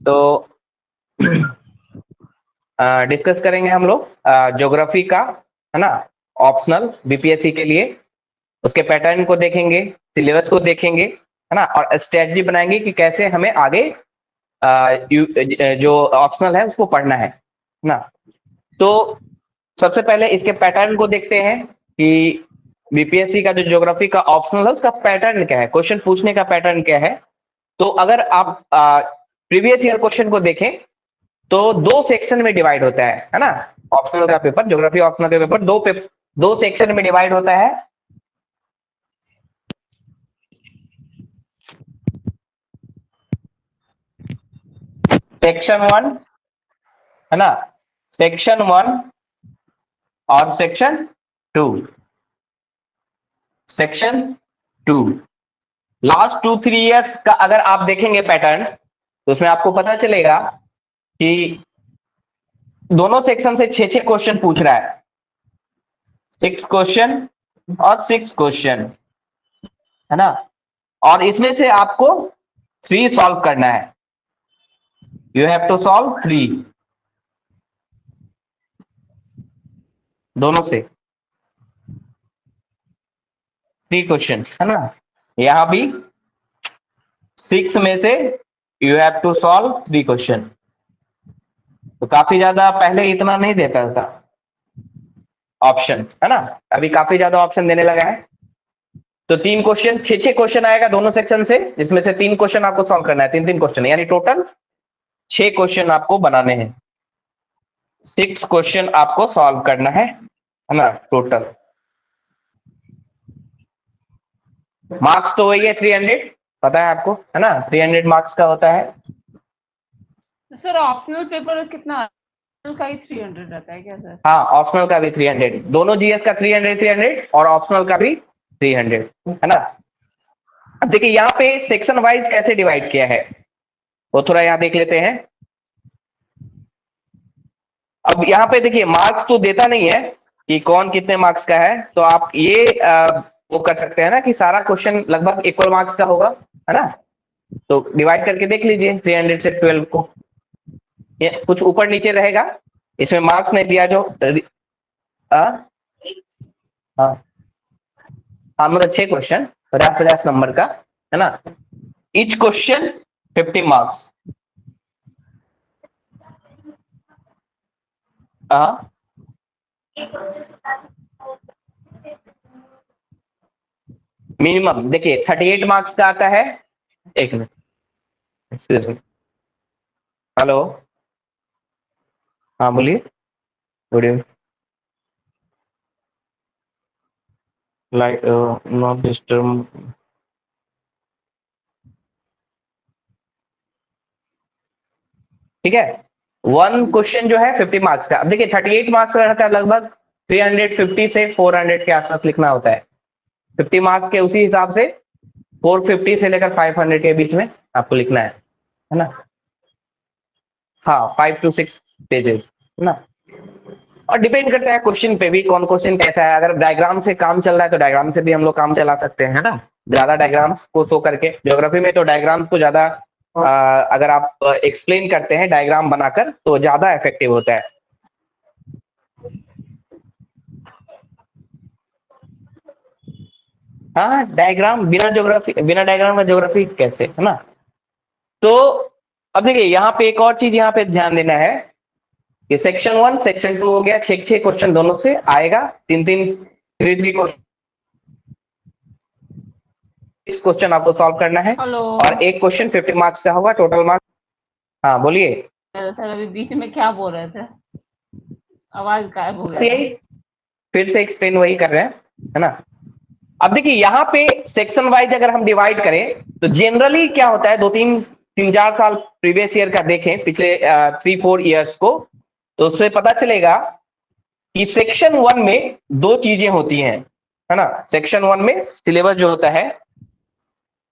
तो डिस्कस करेंगे हम लोग ज्योग्राफी का, है ना, ऑप्शनल बीपीएससी के लिए। उसके पैटर्न को देखेंगे, सिलेबस को देखेंगे, है ना, और स्ट्रेटजी बनाएंगे कि कैसे हमें आगे जो ऑप्शनल है उसको पढ़ना है ना। तो सबसे पहले इसके पैटर्न को देखते हैं कि बीपीएससी का जो ज्योग्राफी का ऑप्शनल है उसका पैटर्न क्या है, क्वेश्चन पूछने का पैटर्न क्या है। तो अगर आप प्रीवियस ईयर क्वेश्चन को देखें तो दो सेक्शन में डिवाइड होता है ना। ऑप्शनल का पेपर, ज्योग्राफी ऑप्शनल का पेपर दो सेक्शन में डिवाइड होता है। सेक्शन 1, है ना, सेक्शन 1 और सेक्शन 2। सेक्शन 2 लास्ट 2-3 इयर्स का अगर आप देखेंगे पैटर्न तो उसमें आपको पता चलेगा कि दोनों सेक्शन से 6-6 क्वेश्चन पूछ रहा है, 6 क्वेश्चन और 6 क्वेश्चन, है ना। और इसमें से आपको 3 सॉल्व करना है। यू हैव टू सॉल्व 3, दोनों से 3 क्वेश्चन, है ना। यहां भी 6 में से you have to solve 3 question. तो काफी ज्यादा पहले इतना नहीं देता था ऑप्शन, है ना, अभी काफी ज्यादा ऑप्शन देने लगा है। तो 3 क्वेश्चन, 6-6 क्वेश्चन आएगा दोनों सेक्शन से, जिसमें से 3 क्वेश्चन आपको सॉल्व करना है, 3-3 क्वेश्चन, यानी टोटल 6 क्वेश्चन आपको बनाने हैं। 6 क्वेश्चन आपको सॉल्व करना है ना, टोटल। मार्क्स तो वही है 300, पता है आपको, है ना, 300 मार्क्स का होता है। सर ऑप्शनल पेपर कितना, का ही 300 रहता है क्या सर? हाँ, ऑप्शनल का भी 300, दोनों जीएस का 300 और ऑप्शनल का भी 300, है ना। अब देखिए यहाँ पे सेक्शन वाइज कैसे डिवाइड किया है वो थोड़ा यहाँ देख लेते हैं। अब यहाँ पे देखिए मार्क्स तो देता नहीं है कि कौन कितने मार्क्स का है, तो आप ये वो कर सकते हैं ना कि सारा क्वेश्चन लगभग इक्वल मार्क्स का होगा, है ना। तो डिवाइड करके देख लीजिए 300 से 12 को, ये कुछ ऊपर नीचे रहेगा, इसमें मार्क्स नहीं दिया जो हाँ हाँ, मतलब 6 क्वेश्चन 50-50 नंबर का, है ना। Each question 50 marks. मिनिमम देखिए 38 मार्क्स का आता है। एक मिनट, एक्सक्यूज मी, हेलो, हाँ बोलिए, good evening, like not disturb. ठीक है, 1 क्वेश्चन जो है 50 मार्क्स का। अब देखिए 38 मार्क्स का रहता है, लगभग 350 से 400 के आसपास लिखना होता है। 50 मार्क्स के उसी हिसाब से 450 से लेकर 500 के बीच में आपको लिखना है ना। हाँ, 5 to 6 पेजेस, है ना। और डिपेंड करता है क्वेश्चन पे भी, कौन क्वेश्चन कैसा है। अगर डायग्राम से काम चल रहा है तो डायग्राम से भी हम लोग काम चला सकते हैं, है ना, ज्यादा डायग्राम्स को शो करके। ज्योग्राफी में तो डायग्राम्स को ज्यादा अगर आप एक्सप्लेन करते हैं डायग्राम बनाकर तो ज्यादा इफेक्टिव होता है। हाँ, डायग्राम बिना डायग्राम का ज्योग्राफी कैसे, है ना। तो अब देखिए यहाँ पे एक और चीज यहाँ पे ध्यान देना है कि सेक्शन 1 सेक्शन 2 हो गया, 6-6 क्वेश्चन दोनों से आएगा, 3-3 3-3 क्वेश्चन, इस क्वेश्चन आपको सॉल्व करना है। हेलो और एक क्वेश्चन 50 मार्क्स का होगा, टोटल मार्क्स। हाँ बोलिए। सर, अभी बीच में क्या बोल रहे थे, आवाज गायब हो गया था। यही फिर से एक्सप्लेन वही कर रहे हैं, है ना। अब देखिए यहाँ पे सेक्शन वाइज अगर हम डिवाइड करें तो जनरली क्या होता है, 2-3-4 साल प्रीवियस ईयर का देखें, पिछले 3-4 इयर्स को, तो उससे पता चलेगा कि सेक्शन 1 में 2 चीजें होती हैं, है ना। सेक्शन 1 में सिलेबस जो होता है,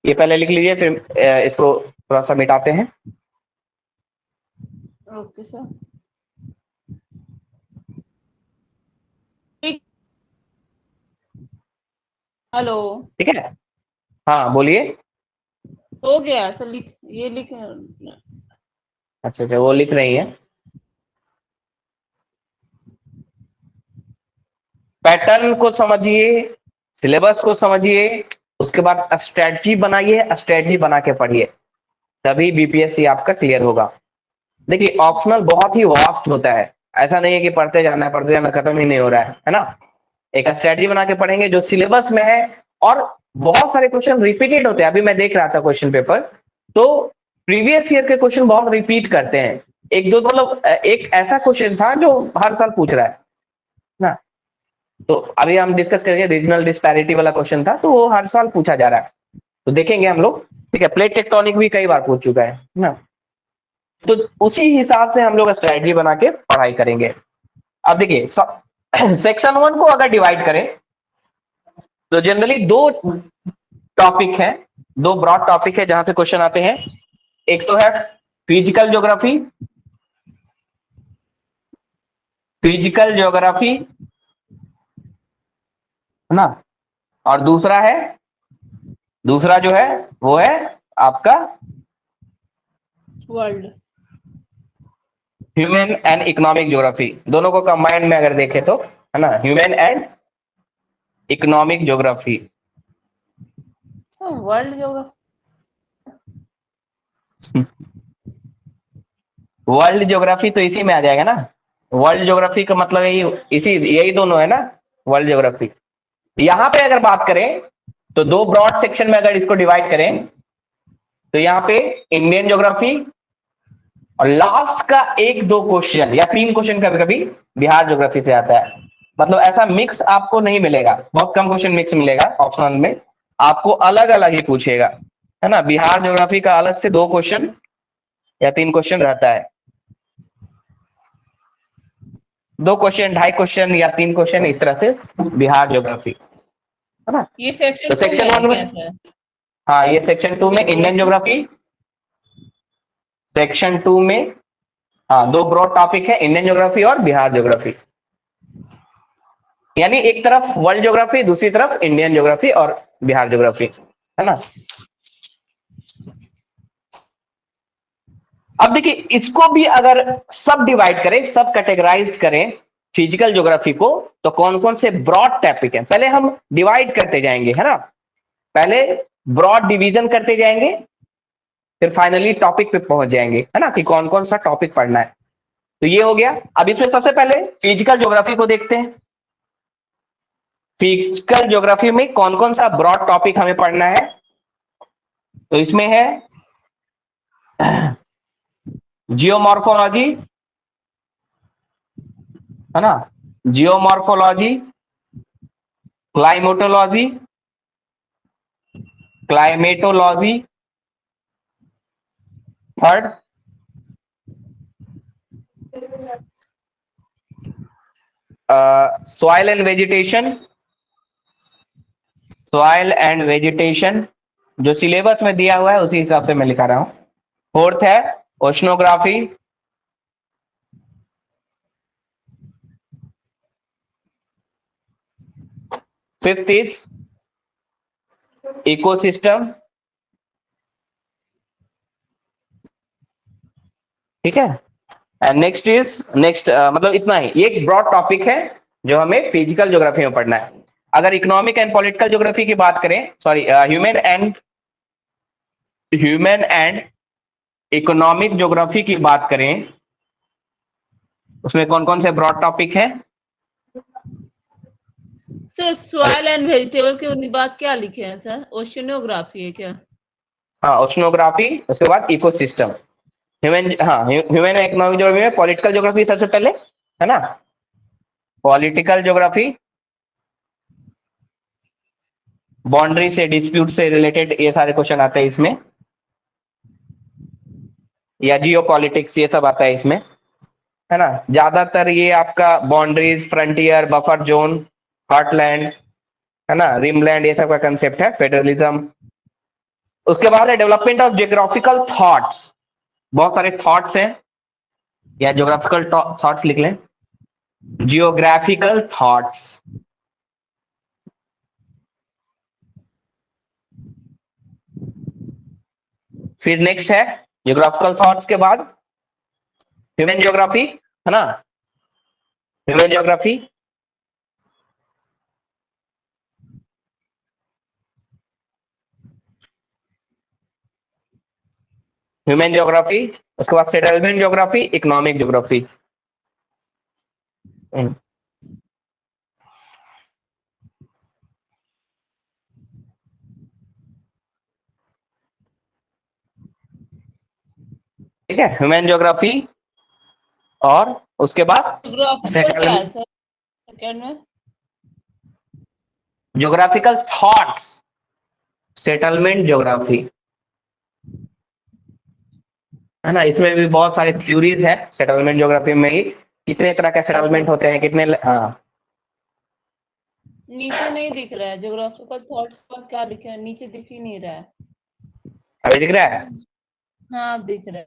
ये पहले लिख लीजिए, फिर इसको थोड़ा सा मिटाते हैं। Okay sir. हेलो, ठीक है, हाँ बोलिए। हो गया सर, लिख ये लिख अच्छा अच्छा, वो लिख रही है। पैटर्न को समझिए, सिलेबस को समझिए, उसके बाद स्ट्रेटजी बनाइए, स्ट्रेटजी बना के पढ़िए, तभी बीपीएससी आपका क्लियर होगा। देखिए ऑप्शनल बहुत ही वास्ट होता है, ऐसा नहीं है कि पढ़ते जाना है पढ़ते जाना, खत्म ही नहीं हो रहा है ना। एक स्ट्रेटजी बना के पढ़ेंगे जो सिलेबस में है, और बहुत सारे क्वेश्चन रिपीटेड होते हैं। अभी मैं देख रहा था क्वेश्चन पेपर, तो प्रीवियस ईयर के क्वेश्चन बहुत रिपीट करते हैं। एक दो मतलब एक ऐसा क्वेश्चन था जो हर साल पूछ रहा है ना। तो अभी हम डिस्कस करेंगे, रीजनल डिस्पैरिटी वाला क्वेश्चन था, तो वो हर साल पूछा जा रहा है, तो देखेंगे हम लोग। ठीक है, प्लेट टेक्टोनिक भी कई बार पूछ चुका है ना। तो उसी हिसाब से हम लोग स्ट्रेटजी बना के पढ़ाई करेंगे। अब देखिए सेक्शन 1 को अगर डिवाइड करें तो जनरली दो टॉपिक है, दो ब्रॉड टॉपिक है जहां से क्वेश्चन आते हैं। एक तो है फिजिकल ज्योग्राफी, फिजिकल ज्योग्राफी है ना, और दूसरा है, दूसरा जो है वो है आपका world. Human and economic geography. दोनों को कंबाइंड में अगर देखें तो है ना, human and economic geography. Sir world geography. World geography तो इसी में आ जाएगा ना। वर्ल्ड ज्योग्राफी का मतलब यही, इसी यही दोनों है ना, वर्ल्ड ज्योग्राफी। यहां पे अगर बात करें तो दो ब्रॉड सेक्शन में अगर इसको डिवाइड करें तो यहाँ पे इंडियन ज्योग्राफी, और लास्ट का एक दो क्वेश्चन या तीन क्वेश्चन कभी कभी बिहार ज्योग्राफी से आता है। मतलब ऐसा मिक्स आपको नहीं मिलेगा, बहुत कम क्वेश्चन मिक्स मिलेगा ऑप्शनल में, आपको अलग अलग ही पूछेगा है ना। बिहार ज्योग्राफी का अलग से दो क्वेश्चन या तीन क्वेश्चन रहता है, दो क्वेश्चन, ढाई क्वेश्चन या तीन क्वेश्चन, इस तरह से बिहार ज्योग्राफी है ना। ये सेक्शन तो 2 में सेक्शन है 1 क्या में, सर? हाँ ये सेक्शन 2 में इंडियन ज्योग्राफी, सेक्शन 2 में हाँ दो ब्रॉड टॉपिक है, इंडियन ज्योग्राफी और बिहार ज्योग्राफी। यानी एक तरफ वर्ल्ड ज्योग्राफी, दूसरी तरफ इंडियन ज्योग्राफी और बिहार ज्योग्राफी है ना। अब देखिए इसको भी अगर सब डिवाइड करें, सब कैटेगराइज करें फिजिकल ज्योग्राफी को, तो कौन कौन से ब्रॉड टॉपिक हैं पहले हम डिवाइड करते जाएंगे है ना। पहले ब्रॉड डिवीजन करते जाएंगे, फिर फाइनली टॉपिक पे पहुंच जाएंगे है ना, कि कौन कौन सा टॉपिक पढ़ना है। तो ये हो गया। अब इसमें सबसे पहले फिजिकल ज्योग्राफी को देखते हैं। फिजिकल ज्योग्राफी में कौन कौन सा ब्रॉड टॉपिक हमें पढ़ना है। तो इसमें है जियोमॉर्फोलॉजी है ना, geomorphology, climatology, climatology, third soil and vegetation, soil and vegetation जो सिलेबस में दिया हुआ है उसी हिसाब से मैं लिखा रहा हूं। फोर्थ है ओशनोग्राफी, फिफ्थ इज इकोसिस्टम। ठीक है, एंड नेक्स्ट इज नेक्स्ट, मतलब इतना ही, ये एक ब्रॉड टॉपिक है जो हमें फिजिकल ज्योग्राफी में पढ़ना है। अगर इकोनॉमिक एंड पॉलिटिकल ज्योग्राफी की बात करें, sorry human and economic geography की बात करें, उसमें कौन कौन से ब्रॉड टॉपिक हैं। सर सॉइल एंड वेजिटेबल के बाद क्या लिखे हैं सर? ओशियनोग्राफी है क्या? हाँ ओशनोग्राफी, उसके बाद इकोसिस्टम, ह्यूमन इकोनॉमिक ज्योग्राफी में पॉलिटिकल ज्योग्राफी सबसे पहले है ना। पॉलिटिकल ज्योग्राफी बाउंड्री से, डिस्प्यूट से रिलेटेड ये सारे क्वेश्चन आते हैं इसमें, या जियो पॉलिटिक्स ये सब आता है इसमें है ना। ज्यादातर ये आपका बाउंड्रीज, फ्रंटियर, बफर जोन, हॉटलैंड है ना, रिमलैंड, ये सब का कंसेप्ट है, फेडरलिज्म। उसके बाद है डेवलपमेंट ऑफ जियोग्राफिकल थॉट्स, बहुत सारे थॉट्स हैं, या ज्योग्राफिकल थॉट्स लिख लें, जियोग्राफिकल थॉट्स। फिर नेक्स्ट है ज्योग्राफिकल थॉट्स के बाद ह्यूमन ज्योग्राफी है ना, ह्यूमन ज्योग्राफी, ह्यूमन ज्योग्राफी, उसके बाद सेटलमेंट ज्योग्राफी, इकोनॉमिक ज्योग्राफी। ठीक है, ह्यूमन ज्योग्राफी, और उसके बाद ज्योग्राफी का क्या है सेटलमेंट, सर सेकंड में? ज्योग्राफिकल थॉट्स, सेटलमेंट ज्योग्राफी, है ना। इसमें भी बहुत सारे थ्योरीज है सेटलमेंट ज्योग्राफी में ही, कितने तरह के सेटलमेंट सर होते हैं, कितने, हाँ। नीचे नहीं दिख रहा है ज्योग्राफिकल थॉट्स का, क्या लिखा है नीचे, दिख ही नहीं रहा है। अभी दिख रहा है। हाँ अब दिख रहा है।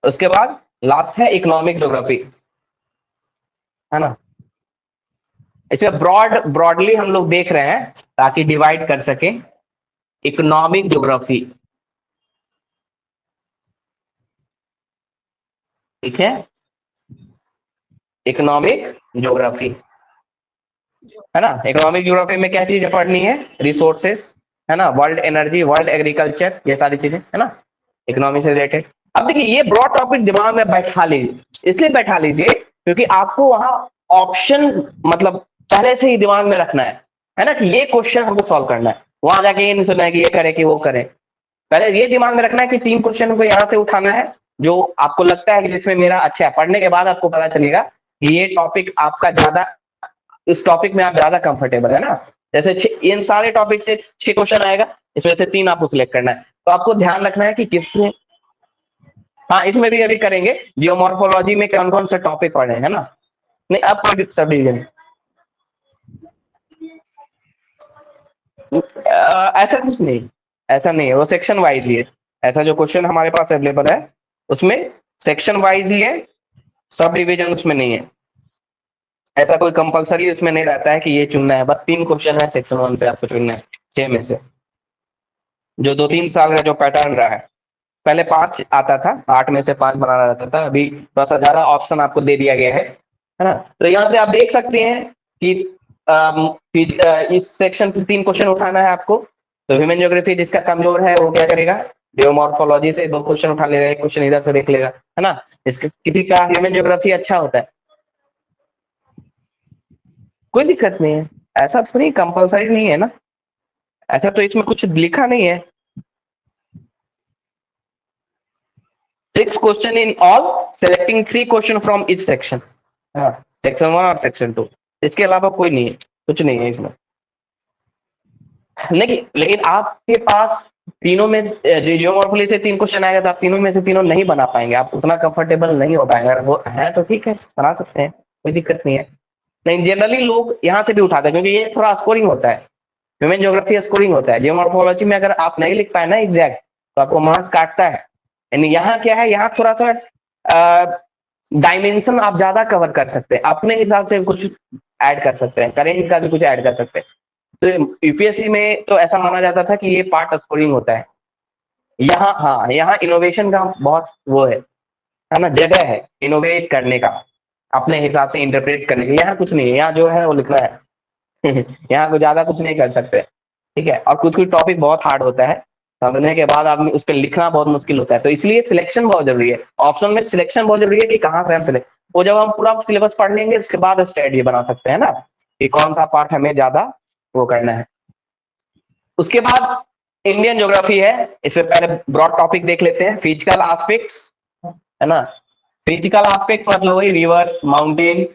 उसके बाद लास्ट है इकोनॉमिक ज्योग्राफी, है ना। इसमें ब्रॉडली हम लोग देख रहे हैं ताकि डिवाइड कर सके। इकोनॉमिक ज्योग्राफी, ठीक है, इकोनॉमिक ज्योग्राफी, है ना। इकोनॉमिक ज्योग्राफी में क्या चीजें पढ़नी है, रिसोर्सेस, है ना, वर्ल्ड एनर्जी, वर्ल्ड एग्रीकल्चर, ये सारी चीजें, है ना, इकोनॉमी से रिलेटेड। अब देखिए ये ब्रॉड टॉपिक दिमाग में बैठा लीजिए, इसलिए बैठा लीजिए क्योंकि आपको वहां ऑप्शन मतलब पहले से ही दिमाग में रखना है ना, कि ये क्वेश्चन हमको सॉल्व करना है। वहां जाके ये नहीं सुनना है कि ये करे कि वो करे। पहले ये दिमाग में रखना है कि 3 क्वेश्चन को यहाँ से उठाना है जो आपको लगता है कि जिसमें मेरा अच्छा है। पढ़ने के बाद आपको पता चलेगा कि ये टॉपिक आपका ज्यादा, इस टॉपिक में आप ज्यादा कंफर्टेबल है ना। जैसे इन सारे टॉपिक से 6 क्वेश्चन आएगा, इसमें से 3 आपको सिलेक्ट करना है। तो आपको ध्यान रखना है कि किसमें, हाँ इसमें भी अभी करेंगे, जियोमॉर्फोलॉजी में कौन कौन से टॉपिक पढ़े हैं ना। नहीं अब कोई सब डिवीजन, ऐसा कुछ नहीं, ऐसा नहीं है, वो सेक्शन वाइज ही है। ऐसा जो क्वेश्चन हमारे पास अवेलेबल है उसमें सेक्शन वाइज ही है, सब डिवीजन उसमें नहीं है। ऐसा कोई कंपलसरी इसमें नहीं रहता है कि ये चुनना है। बस 3 क्वेश्चन है सेक्शन 1 से आपको चुनना है, 6 में से, जो 2-3 साल का जो पैटर्न रहा है। पहले 5 आता था, 8 में से 5 बनाना रहता था, अभी थोड़ा सा ज्यादा ऑप्शन आपको दे दिया गया है ना। तो यहाँ से आप देख सकते हैं कि इस सेक्शन से 3 क्वेश्चन उठाना है आपको। तो ह्यूमन ज्योग्राफी जिसका कमजोर है वो क्या करेगा, जियोमॉर्फोलॉजी से 2 क्वेश्चन उठा लेगा, 1 क्वेश्चन इधर से देख लेगा, है ना। इसके किसी का ह्यूमन ज्योग्राफी अच्छा होता है, कोई दिक्कत नहीं है, ऐसा थोड़ी कंपलसरी नहीं है ना, ऐसा तो इसमें कुछ लिखा नहीं है। 6 question in all, selecting 3 question from each section, हाँ, सेक्शन 1 और सेक्शन 2, इसके अलावा कोई नहीं है, कुछ नहीं है इसमें। लेकिन लेकिन आपके पास तीनों में जियोमॉर्फोलॉजी से 3 क्वेश्चन आएगा तो आप तीनों में से तीनों नहीं बना पाएंगे, आप उतना कंफर्टेबल नहीं हो पाएंगे। अगर वो है तो ठीक है, बना सकते हैं, कोई दिक्कत नहीं है। लेकिन जनरली लोग यहाँ से भी उठाते हैं क्योंकि ये थोड़ा स्कोरिंग होता है, ह्यूमन ज्योग्राफी स्कोरिंग होता है। जियोमॉर्फोलॉजी में अगर आप नहीं लिख पाए ना एग्जैक्ट तो आपको मार्क्स काटता है। यानी यहाँ क्या है, यहाँ थोड़ा सा डायमेंशन आप ज्यादा कवर कर सकते हैं, अपने हिसाब से कुछ ऐड कर सकते हैं, करेंट का भी कुछ ऐड कर सकते हैं। तो यूपीएससी में तो ऐसा माना जाता था कि ये पार्ट स्कोरिंग होता है। यहाँ हाँ, यहाँ इनोवेशन का बहुत वो है ना, जगह है इनोवेट करने का, अपने हिसाब से इंटरप्रेट करने का। यहाँ कुछ नहीं है, यहाँ जो है वो लिखना है यहाँ को ज्यादा कुछ नहीं कर सकते, ठीक है। और कुछ कुछ टॉपिक बहुत हार्ड होता है, समझने के बाद आदमी उस पर लिखना बहुत मुश्किल होता है। तो इसलिए सिलेक्शन बहुत जरूरी है, ऑप्शन में सिलेक्शन बहुत जरूरी है कि कहाँ से हम सिलेक्ट, वो जब हम पूरा सिलेबस पढ़ लेंगे उसके बाद स्ट्रेटजी बना सकते हैं ना, कि कौन सा पार्ट हमें ज्यादा वो करना है। उसके बाद इंडियन ज्योग्राफी है, इसमें पहले ब्रॉड टॉपिक देख लेते हैं, फिजिकल एस्पेक्ट्स, है ना। फिजिकल एस्पेक्ट मतलब वही reverse, mountain,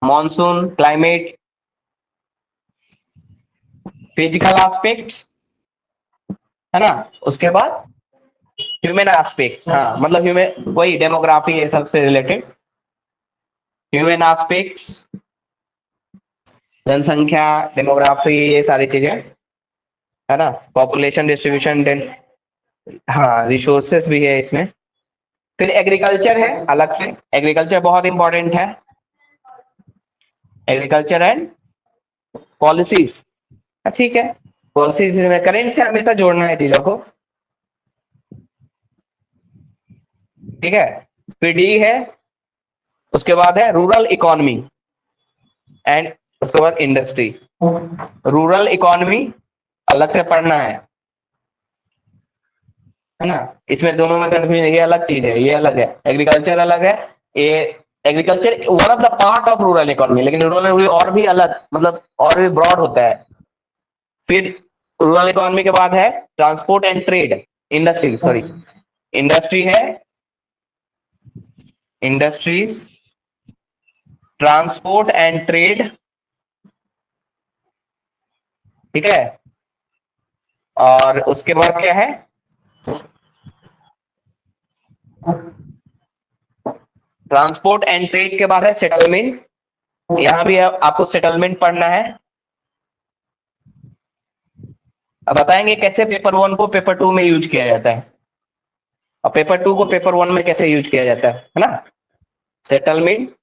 monsoon, climate, physical aspects, है ना। उसके बाद ह्यूमन एस्पेक्ट्स, हाँ मतलब ह्यूमन वही डेमोग्राफी ये सब से रिलेटेड, ह्यूमन एस्पेक्ट्स, जनसंख्या, डेमोग्राफी, ये सारी चीजें, है ना। पॉपुलेशन डिस्ट्रीब्यूशन, हाँ रिसोर्सेस भी है इसमें। फिर एग्रीकल्चर है अलग से, एग्रीकल्चर बहुत इंपॉर्टेंट है, एग्रीकल्चर एंड पॉलिसीज, ठीक है। पॉलिसीज में करेंट से हमेशा जोड़ना है चीजों को। ठीक है। फिर डी है, उसके बाद है रूरल इकोनॉमी एंड उसके बाद इंडस्ट्री। रूरल इकोनॉमी अलग से पढ़ना है ना। इसमें दोनों में कंफ्यूजन, ये अलग चीज है, ये अलग है, एग्रीकल्चर अलग है। ये agriculture one of the part of rural economy, लेकिन रूरल इकोनॉमी और भी अलग, मतलब और भी ब्रॉड होता है। फिर रूरल इकोनॉमी के बाद है transport and trade, industry, sorry, industry है, इंडस्ट्रीज, ट्रांसपोर्ट एंड ट्रेड, ठीक है। और उसके बाद क्या है, ट्रांसपोर्ट एंड ट्रेड के बाद है सेटलमेंट। यहां भी आपको सेटलमेंट पढ़ना है। अब बताएंगे कैसे पेपर 1 को पेपर 2 में यूज किया जाता है और पेपर 2 को पेपर 1 में कैसे यूज किया जाता है ना। सेटलमेंट,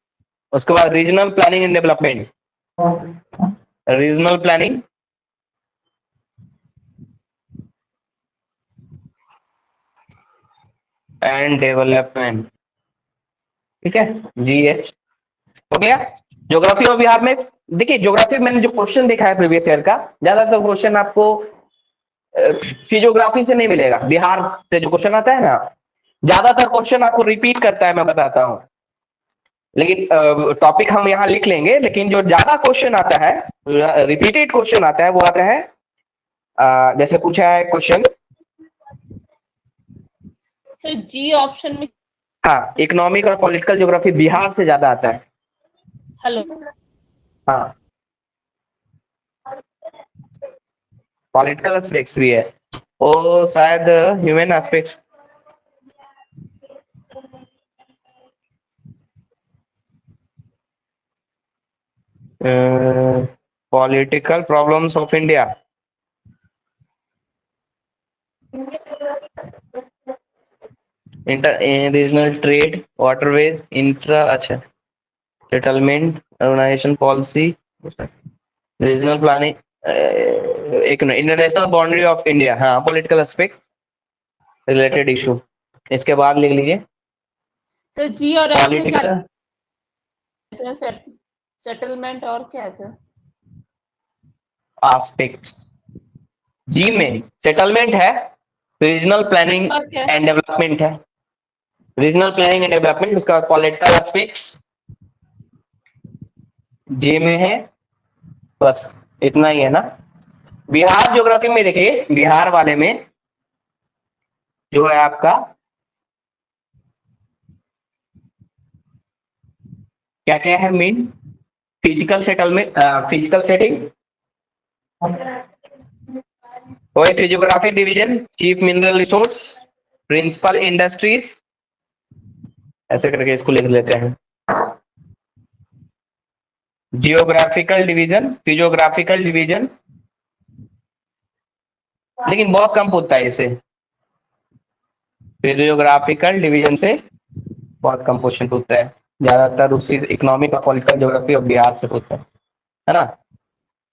उसके बाद regional planning and development, regional planning and development, ठीक है, जीएच हो गया। ज्योग्राफी और बिहार में देखिए, ज्योग्राफी मैंने जो क्वेश्चन देखा है प्रीवियस ईयर का, ज्यादातर क्वेश्चन आपको फिजियोग्राफी से नहीं मिलेगा। बिहार से जो क्वेश्चन आता है ना, ज्यादातर क्वेश्चन आपको रिपीट करता है, मैं बताता हूं। लेकिन टॉपिक हम यहाँ लिख लेंगे, लेकिन जो ज्यादा क्वेश्चन आता है, रिपीटेड क्वेश्चन आता है, वो आता है जैसे पूछा है क्वेश्चन, सर जी ऑप्शन में। हाँ, इकोनॉमिक और पॉलिटिकल ज्योग्राफी बिहार से ज्यादा आता है। हेलो। हाँ, पॉलिटिकल एस्पेक्ट्स भी है, वो शायद human aspects, political problems of India, inter regional trade, waterways, intra, अच्छा, settlement, urbanisation policy, regional planning, एक इंटरनेशनल बाउंड्री ऑफ इंडिया, हाँ, पॉलिटिकल एस्पेक्ट रिलेटेड इशू। इसके बाद लिख लीजिए सर जी और एच में क्या पॉलिटिकल सेटलमेंट और क्या है सर? एस्पेक्ट्स। जी में सेटलमेंट है, रीजनल प्लानिंग और क्या? एंड डेवलपमेंट है, रीजनल प्लानिंग एंड डेवलपमेंट। उसका पॉलिटिकल एस्पेक्ट्स जे में है, बस इतना ही है ना। बिहार ज्योग्राफी में देखिए, बिहार वाले में जो है आपका क्या क्या है main, physical settlement, physical setting, वही physiographic division, chief mineral resource, principal industries, ऐसे करके इसको लिख लेते हैं। जियोग्राफिकल डिवीजन, फिजियोग्राफिकल डिवीजन, लेकिन बहुत कम पूछता है इससे, फिजियोग्राफिकल डिवीजन से बहुत कम क्वेश्चन पूछता है, ज्यादातर उसी इकोनॉमिक और पॉलिटिकल ज्योग्राफी और बिहार से पूछता है ना।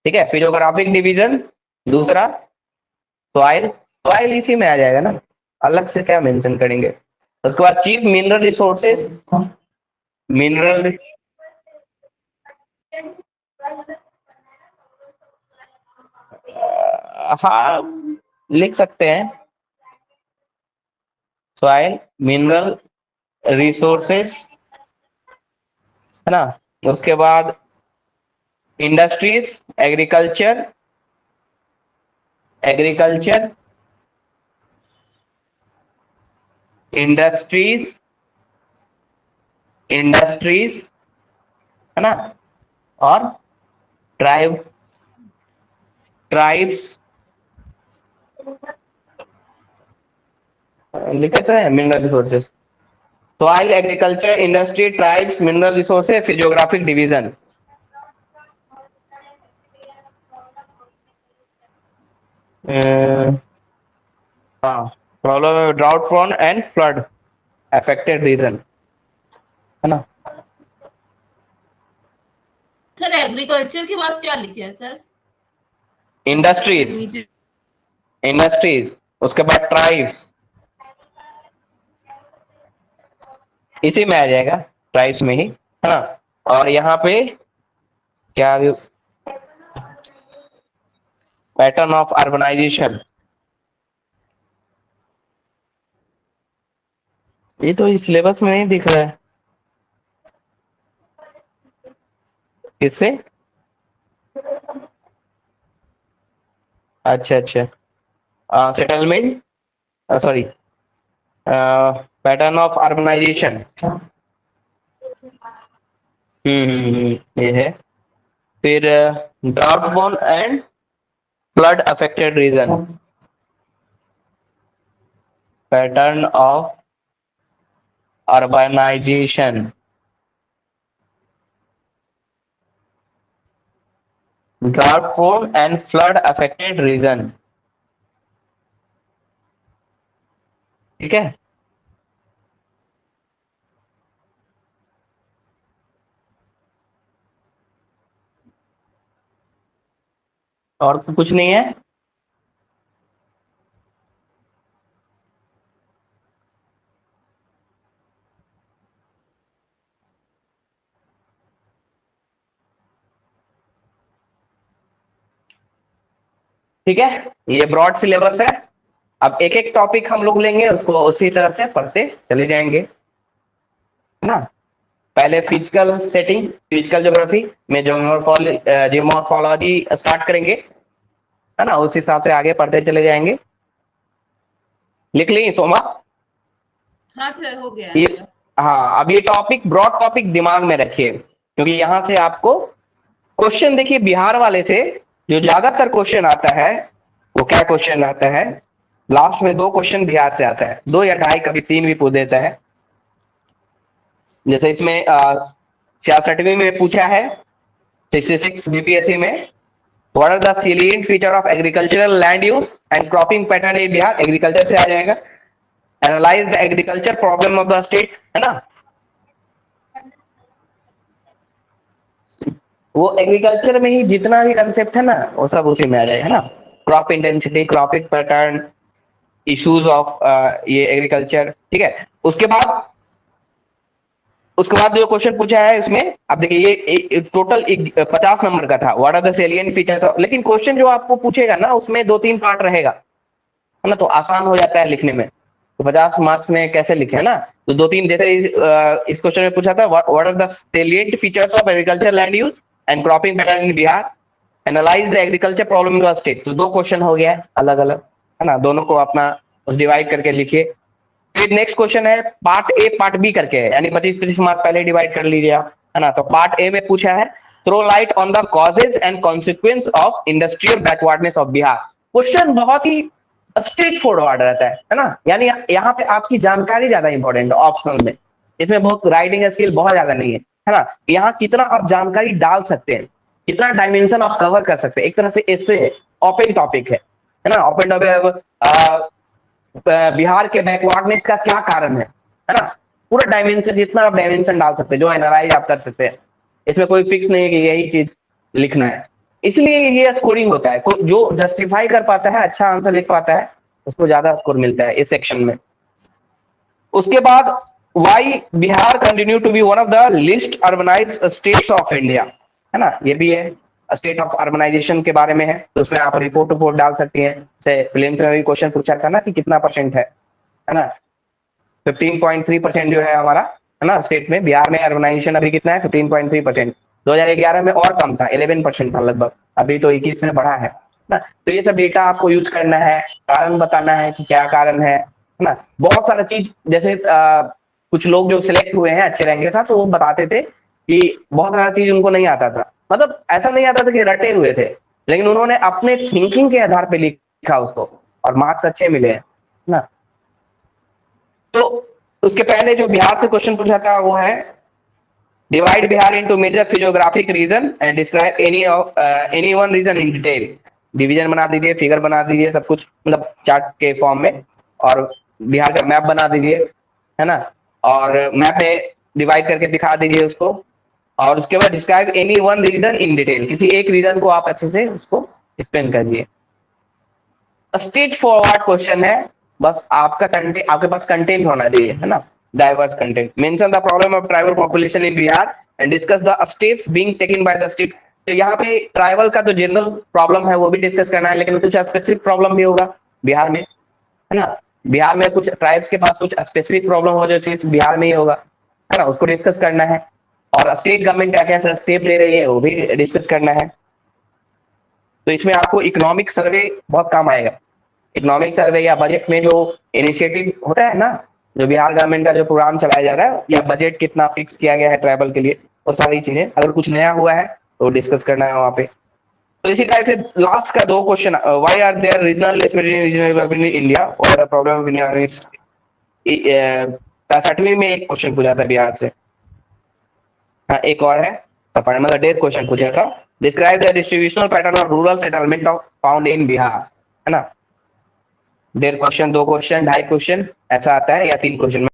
ठीक है, फिजियोग्राफिक डिवीजन। दूसरा सॉइल, सॉइल इसी में आ जाएगा ना, अलग से क्या मेंशन करेंगे। उसके बाद चीफ मिनरल रिसोर्सेज, मिनरल, हाँ लिख सकते हैं, सॉइल मिनरल रिसोर्सेज, है ना। उसके बाद industries, agriculture, agriculture, industries, industries, है ना। और ट्राइब, ट्राइब्स, लिखे तो है mineral resources, soil, agriculture, industry, tribes, mineral resources, physiographic division. हाँ, problem drought prone and flood affected region, है ना। सर एग्रीकल्चर के बाद क्या लिखे हैं सर? इंडस्ट्रीज, इंडस्ट्रीज, उसके बाद ट्राइब्स, इसी में आ जाएगा, प्राइस में ही, है ना। और यहाँ पे क्या, पैटर्न ऑफ अर्बनाइजेशन, ये तो इस सिलेबस में नहीं दिख रहा है। किससे? अच्छा अच्छा, settlement, sorry, pattern of urbanisation. ये है। फिर drought prone and flood affected region, pattern of urbanisation, drought prone and flood affected region. ठीक है। और तो कुछ नहीं है। ठीक है, ये ब्रॉड सिलेबस है। अब एक एक टॉपिक हम लोग लेंगे, उसको उसी तरह से पढ़ते चले जाएंगे, है ना। पहले फिजिकल सेटिंग, फिजिकल ज्योग्राफी में जियोमॉर्फोलॉजी स्टार्ट करेंगे, है ना। उस हिसाब से आगे पढ़ते चले जाएंगे। लिख ली सोमा? हाँ सर, हो गया ये, मेरा। हाँ, अब ये टॉपिक, ब्रॉड टॉपिक दिमाग में रखिए, क्योंकि यहां से आपको क्वेश्चन, देखिए बिहार वाले से जो ज्यादातर क्वेश्चन आता है, वो क्या क्वेश्चन आता है, लास्ट में 2 क्वेश्चन बिहार से आता है, 2 या 2.5, कभी 3 भी पूछ देता है। जैसे इसमें 66वीं में पूछा है, 66 बीपीएससी में, what are the salient feature of agricultural land use and cropping pattern in Bihar, agriculture से आ जाएगा। Analyse the agriculture problem of the state, है ना। वो एग्रीकल्चर में ही जितना भी कंसेप्ट है ना, वो सब उसी में आ जाएगा, है ना। Crop intensity, cropping pattern, issues of ये एग्रीकल्चर, ठीक है। उसके बाद जो क्वेश्चन पूछा है इसमें, अब देखिए ये टोटल 50 नंबर का था, what are the salient features, लेकिन क्वेश्चन जो आपको पूछेगा ना, उसमें 2-3 पार्ट रहेगा, है ना, तो आसान हो जाता है लिखने में। तो 50 मार्क्स में कैसे लिखे ना, तो 2-3, जैसे इस क्वेश्चन में पूछा था, what are the salient features of agriculture land use and cropping pattern in Bihar, analyse the agriculture problem in the state. तो 2 क्वेश्चन हो गया अलग अलग, है ना, दोनों को अपना डिवाइड करके लिखिए। फिर नेक्स्ट क्वेश्चन है पार्ट ए पार्ट बी करके है, यानी 25-25 मार्क पहले डिवाइड कर लीजिए आप, है ना। तो पार्ट ए में पूछा है, throw light on the causes and consequence of industrial backwardness of Bihar. Question बहुत ही स्ट्रेट फॉरवर्ड रहता है ना, यानी यहाँ पे आपकी जानकारी ज्यादा इंपॉर्टेंट है ऑप्शन में, इसमें बहुत राइटिंग स्किल बहुत ज्यादा नहीं है ना। यहाँ कितना आप जानकारी डाल सकते हैं, कितना डायमेंशन आप कवर कर सकते हैं, एक तरह से इससे ओपन टॉपिक है ना। ओपन टॉपिक, बिहार के बैकवर्डनेस का क्या कारण है ना। पूरा डायमेंशन, जितना आप डायमेंशन डाल सकते हैं, जो एनालाइज आप कर सकते हैं, इसमें कोई फिक्स नहीं है कि यही चीज लिखना है। इसलिए ये स्कोरिंग होता है, जो जस्टिफाई कर पाता है, अच्छा आंसर लिख पाता है, उसको ज्यादा स्कोर मिलता है इस सेक्शन में। उसके बाद why Bihar continue to be one of the least urbanised states of India, है ना, ये भी है, स्टेट ऑफ अर्बनाइजेशन के बारे में है। तो उसमें आप रिपोर्ट डाल सकती हैं, जैसे प्रीलिम्स में भी क्वेश्चन पूछा था ना कि कितना परसेंट है ना। 15.3% जो है हमारा, है ना, स्टेट में, बिहार में अर्बनाइजेशन अभी कितना है, 15.3%। 2011 में और कम था, 11% था लगभग, अभी तो 21 में बढ़ा है ना। तो ये सब डेटा आपको यूज करना है, कारण बताना है कि क्या कारण है ना। बहुत सारा चीज, जैसे कुछ लोग जो सिलेक्ट हुए हैं अच्छे रैंक के साथ, तो वो बताते थे कि बहुत सारा चीज उनको नहीं आता था, मतलब ऐसा नहीं आता था कि रटे हुए थे, लेकिन उन्होंने अपने थिंकिंग के आधार पे लिखा उसको, और मार्क्स अच्छे मिले हैं ना। तो उसके पहले जो बिहार से क्वेश्चन पूछा था वो है, divide Bihar into major physiographic region and describe any one region in detail. Division बना दीजिए, फिगर बना दीजिए, सब कुछ मतलब चार्ट के फॉर्म में, और बिहार का मैप बना दीजिए, है ना, और मैप में डिवाइड करके दिखा दीजिए उसको। और उसके बाद describe any one region in detail, किसी एक रीजन को आप अच्छे से उसको एक्सप्लेन करिए। स्ट्रेट फॉरवर्ड क्वेश्चन है, बस आपका कंटेंट, आपके पास कंटेंट होना चाहिए, है ना। diverse content. Mention the problem of tribal population in Bihar and discuss the steps being taken by the state. तो यहाँ पे ट्राइबल का तो जनरल प्रॉब्लम है वो भी डिस्कस करना है, लेकिन कुछ स्पेसिफिक प्रॉब्लम भी होगा बिहार में, है ना। बिहार में कुछ ट्राइब्स के पास कुछ स्पेसिफिक प्रॉब्लम हो जो सिर्फ बिहार में ही होगा, है ना, उसको डिस्कस करना है। और स्टेट गवर्नमेंट क्या क्या स्टेप ले रही है वो भी डिस्कस करना है। तो इसमें आपको इकोनॉमिक सर्वे बहुत काम आएगा। इकोनॉमिक सर्वे या बजट में जो इनिशिएटिव होता है ना, जो बिहार गवर्नमेंट का जो प्रोग्राम चलाया जा रहा है, या बजट कितना फिक्स किया गया है ट्राइबल के लिए, वो सारी चीजें अगर कुछ नया हुआ है तो डिस्कस करना है वहाँ पे। तो इसी टाइप से लास्ट का 2 question, why are there regional regional in India और प्रॉब्लम इन 63वीं में एक क्वेश्चन पूछा था बिहार से। हाँ, एक और है, मतलब 1.5 क्वेश्चन पूछा था। Describe the distributional pattern of rural settlement of found in Bihar, है ना। 1.5 क्वेश्चन, 2 क्वेश्चन, 2.5 क्वेश्चन ऐसा आता है, या 3 क्वेश्चन।